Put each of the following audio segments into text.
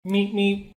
Meet me.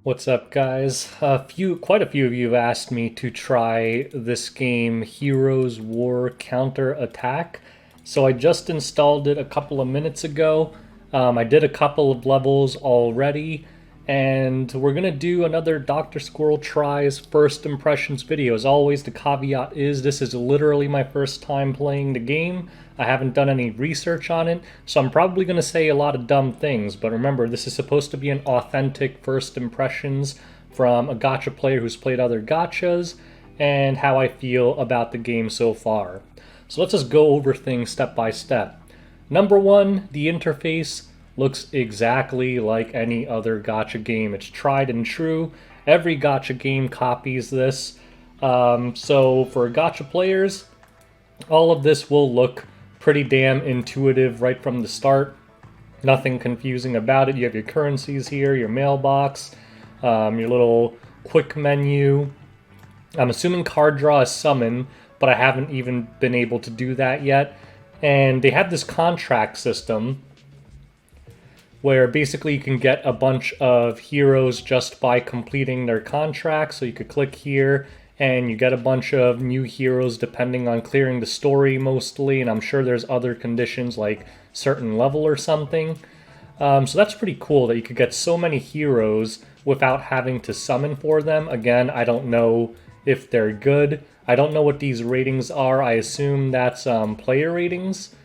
What's up, guys? Quite a few of you have asked me to try this game, Heroes War Counterattack. So I just installed it a couple of minutes ago. I did a couple of levels already, and we're gonna do another Dr. Squirrel Tries First Impressions video. As always, the caveat is this is literally my first time playing the game. I haven't done any research on it, so I'm probably going to say a lot of dumb things, but remember, this is supposed to be an authentic first impressions from a gacha player who's played other gachas, and how I feel about the game so far. So let's just go over things step by step. Number one, the interface looks exactly like any other gacha game. It's tried and true. Every gacha game copies this. So for gacha players, all of this will look pretty damn intuitive right from the start. Nothing confusing about it. You have your currencies here, your mailbox, your little quick menu. I'm assuming card draw is summon, but I haven't even been able to do that yet. And they have this contract system where basically you can get a bunch of heroes just by completing their contracts. So you could click here and you get a bunch of new heroes depending on clearing the story mostly, and I'm sure there's other conditions like certain level or something. So that's pretty cool that you could get so many heroes without having to summon for them. Again, I don't know if they're good. I don't know what these ratings are. I assume that's player ratings.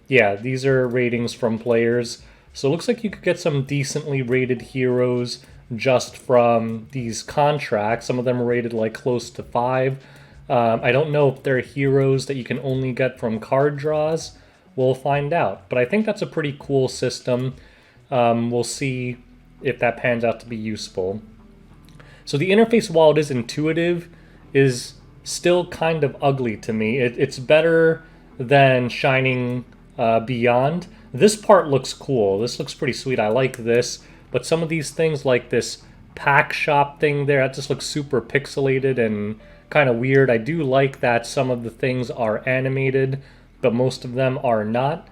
Yeah, these are ratings from players. So it looks like you could get some decently rated heroes just from these contracts. Some of them are rated like close to 5. I don't know if they're heroes that you can only get from card draws. We'll find out. But I think that's a pretty cool system. We'll see if that pans out to be useful. So the interface, while it is intuitive, is still kind of ugly to me. It's better than Shining Beyond. This part looks cool. This looks pretty sweet. I like this. But some of these things, like this pack shop thing there, that just looks super pixelated and kind of weird. I do like that some of the things are animated, but most of them are not.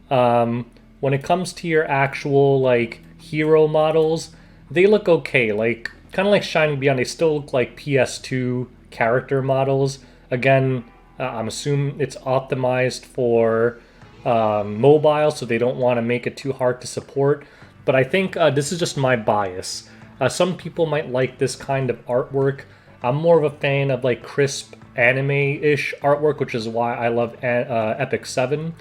When it comes to your actual like hero models, they look okay. Like kind of like Shining Beyond, they still look like PS2 character models. Again, I'm assuming it's optimized for mobile, so they don't want to make it too hard to support. But I think this is just my bias. Some people might like this kind of artwork. I'm more of a fan of like crisp anime-ish artwork, which is why I love Epic 7.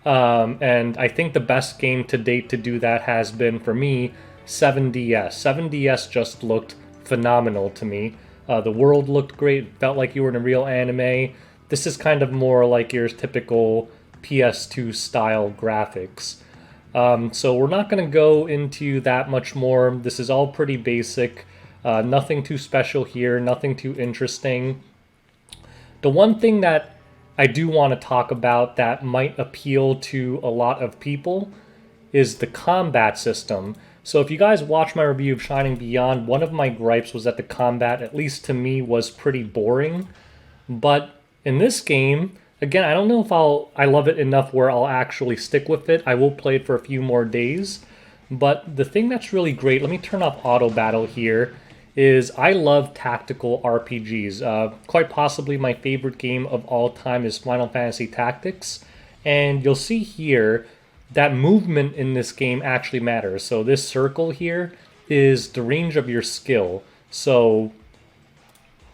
And I think the best game to date to do that has been, for me, 7DS. 7DS just looked phenomenal to me. The world looked great. It felt like you were in a real anime. This is kind of more like your typical PS2 style graphics. So we're not going to go into that much more. This is all pretty basic. Nothing too special here, nothing too interesting. The one thing that I do want to talk about that might appeal to a lot of people is the combat system. So if you guys watch my review of Shining Beyond, one of my gripes was that the combat, at least to me, was pretty boring. But in this game, again, I don't know if I love it enough where I'll actually stick with it. I will play it for a few more days. But the thing that's really great, let me turn off auto battle here, is I love tactical RPGs. Quite possibly my favorite game of all time is Final Fantasy Tactics. And you'll see here that movement in this game actually matters. So this circle here is the range of your skill. So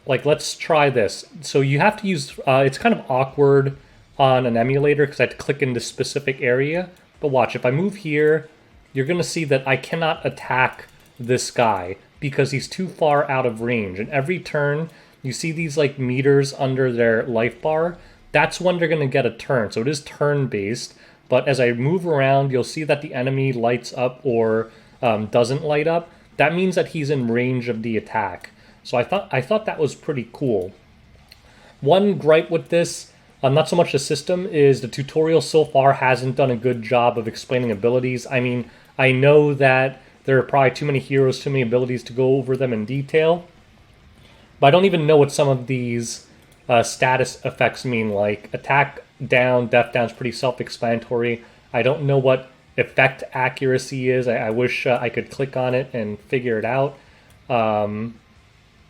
like, let's try this. So you have to use, it's kind of awkward on an emulator because I have to click in this specific area. But watch, if I move here, you're going to see that I cannot attack this guy because he's too far out of range. And every turn, you see these like meters under their life bar. That's when they're going to get a turn. So it is turn-based. But as I move around, you'll see that the enemy lights up or doesn't light up. That means that he's in range of the attack. So I thought that was pretty cool. One gripe with this, not so much the system, is the tutorial so far hasn't done a good job of explaining abilities. I mean, I know that there are probably too many heroes, too many abilities to go over them in detail. But I don't even know what some of these status effects mean. Like attack down, death down is pretty self-explanatory. I don't know what effect accuracy is. I wish I could click on it and figure it out.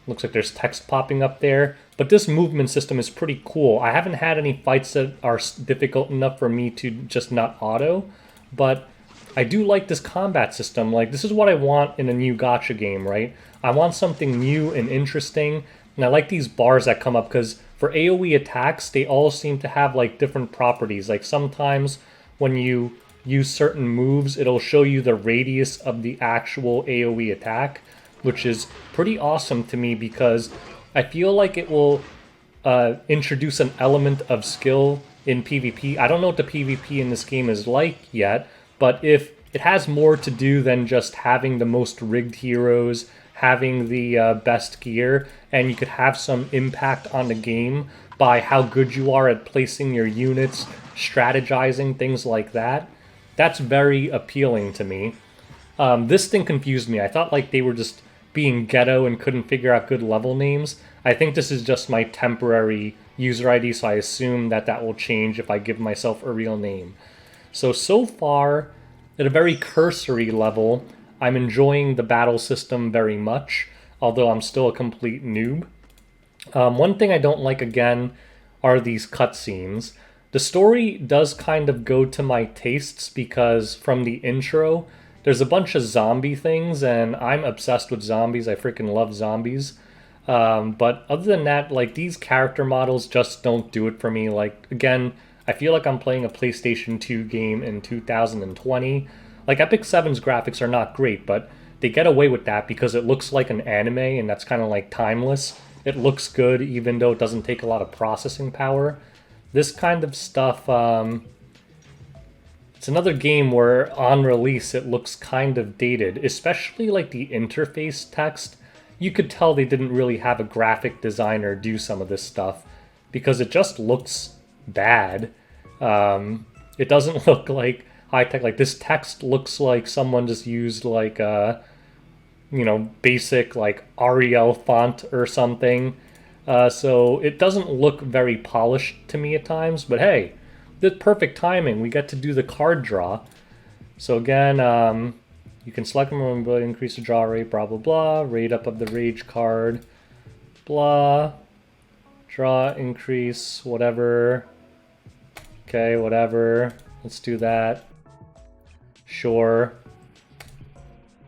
Looks like there's text popping up there. But this movement system is pretty cool. I haven't had any fights that are difficult enough for me to just not auto, but I do like this combat system. Like, this is what I want in a new gacha game, right? I want something new and interesting, and I like these bars that come up because for AoE attacks, they all seem to have like different properties. Like sometimes when you use certain moves, it'll show you the radius of the actual AoE attack, which is pretty awesome to me because I feel like it will introduce an element of skill in PvP. I don't know what the PvP in this game is like yet, but if it has more to do than just having the most rigged heroes, having the best gear, and you could have some impact on the game by how good you are at placing your units, strategizing, things like that, that's very appealing to me. This thing confused me. I thought like they were just being ghetto and couldn't figure out good level names. I think this is just my temporary user ID, so I assume that that will change if I give myself a real name. So far, at a very cursory level, I'm enjoying the battle system very much, although I'm still a complete noob. One thing I don't like, again, are these cutscenes. The story does kind of go to my tastes because from the intro, there's a bunch of zombie things, and I'm obsessed with zombies. I freaking love zombies. But other than that, like, these character models just don't do it for me. Like, again, I feel like I'm playing a PlayStation 2 game in 2020. Like, Epic 7's graphics are not great, but they get away with that because it looks like an anime, and that's kind of like timeless. It looks good even though it doesn't take a lot of processing power. This kind of stuff, it's another game where on release it looks kind of dated, especially like the interface text. You could tell they didn't really have a graphic designer do some of this stuff because it just looks bad. It doesn't look like high-tech. Like, this text looks like someone just used like basic like Arial font or something. So it doesn't look very polished to me at times, but hey, the perfect timing. We get to do the card draw. So again, you can select them and increase the draw rate, blah, blah, blah. Rate up of the rage card, blah. Draw, increase, whatever. Okay, whatever. Let's do that. Sure.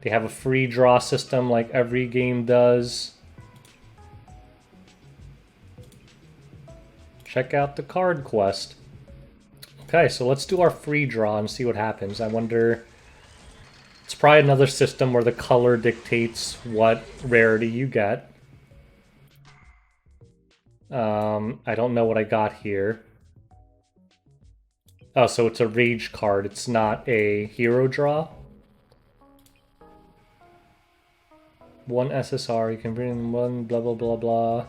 They have a free draw system like every game does. Check out the card quest. Okay, so let's do our free draw and see what happens. I wonder... It's probably another system where the color dictates what rarity you get. I don't know what I got here. Oh, so it's a rage card. It's not a hero draw. 1 SSR. You can bring in 1 blah blah blah blah.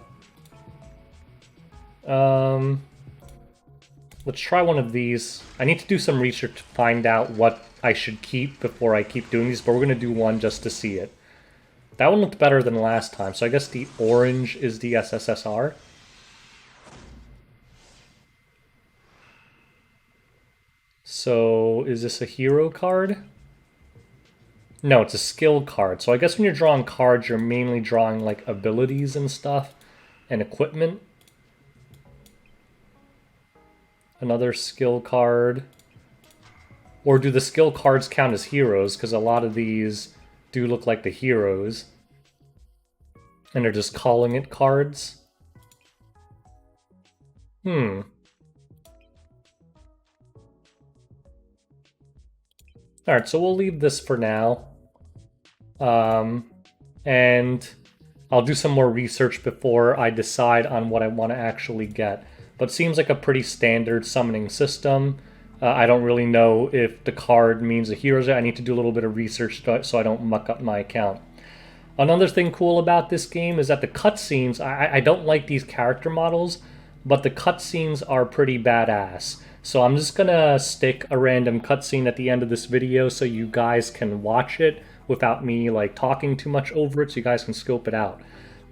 Let's try one of these. I need to do some research to find out what I should keep before I keep doing these, but we're going to do one just to see it. That one looked better than last time, so I guess the orange is the SSR. So, is this a hero card? No, it's a skill card. So I guess when you're drawing cards, you're mainly drawing like abilities and stuff and equipment. Another skill card. Or do the skill cards count as heroes? Because a lot of these do look like the heroes. And they're just calling it cards. Alright, so we'll leave this for now. And I'll do some more research before I decide on what I want to actually get. But it seems like a pretty standard summoning system. I don't really know if the card means a hero's. I need to do a little bit of research so I don't muck up my account. Another thing cool about this game is that the cutscenes, I don't like these character models, but the cutscenes are pretty badass. So I'm just gonna stick a random cutscene at the end of this video so you guys can watch it without me like talking too much over it, so you guys can scope it out.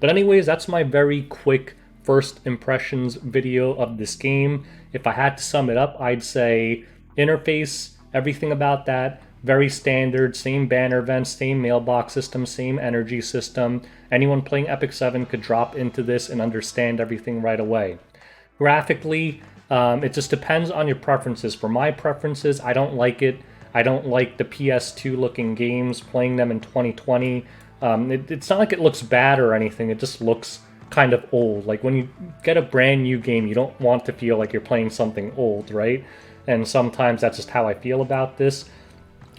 But anyways, that's my very quick first impressions video of this game. If I had to sum it up, I'd say interface, Everything about that, very standard, same banner events, same mailbox system, same energy system. Anyone playing Epic 7 could drop into this and understand everything right away. Graphically, it just depends on your preferences. For my preferences, I don't like it. I don't like the PS2 looking games, playing them in 2020. It's not like it looks bad or anything, it just looks kind of old. Like when you get a brand new game, you don't want to feel like you're playing something old, right? And sometimes that's just how I feel about this.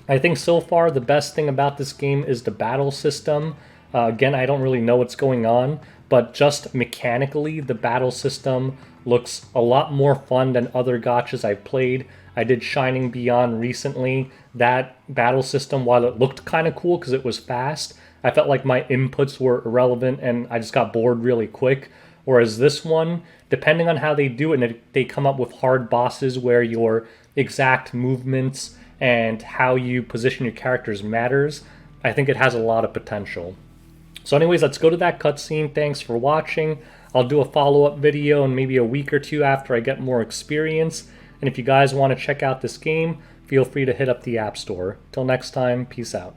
I think so far the best thing about this game is the battle system. Again, I don't really know what's going on, but just mechanically, the battle system looks a lot more fun than other gachas I've played. I did Shining Beyond recently. That battle system, while it looked kind of cool because it was fast, I felt like my inputs were irrelevant and I just got bored really quick. Whereas this one, depending on how they do it, and they come up with hard bosses where your exact movements and how you position your characters matters, I think it has a lot of potential. So anyways, let's go to that cutscene. Thanks for watching. I'll do a follow-up video in maybe a week or two after I get more experience. And if you guys want to check out this game, feel free to hit up the App Store. Till next time, peace out.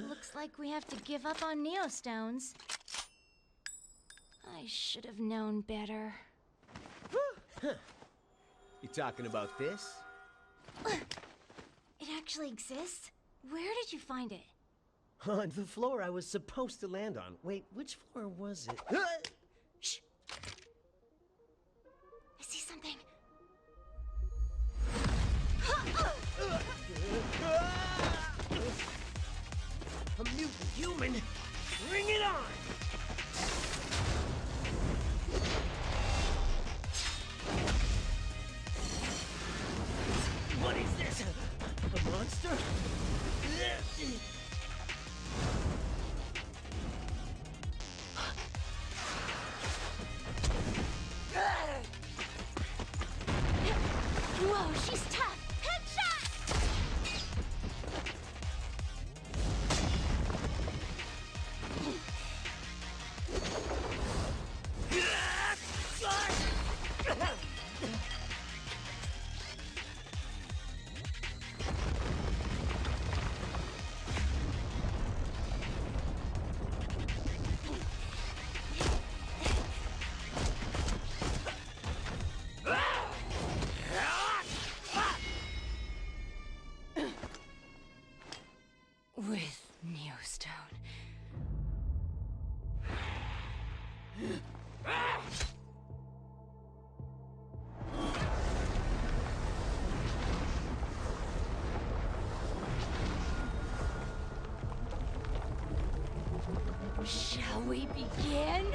Looks like we have to give up on Neostones. I should have known better. You talking about this? It actually exists? Where did you find it? On the floor I was supposed to land on. Wait, which floor was it? Shh! I see something. A mutant human! Bring it on! What is this? A monster? Whoa, she's tough! Headshot! With Neostone. Shall we begin?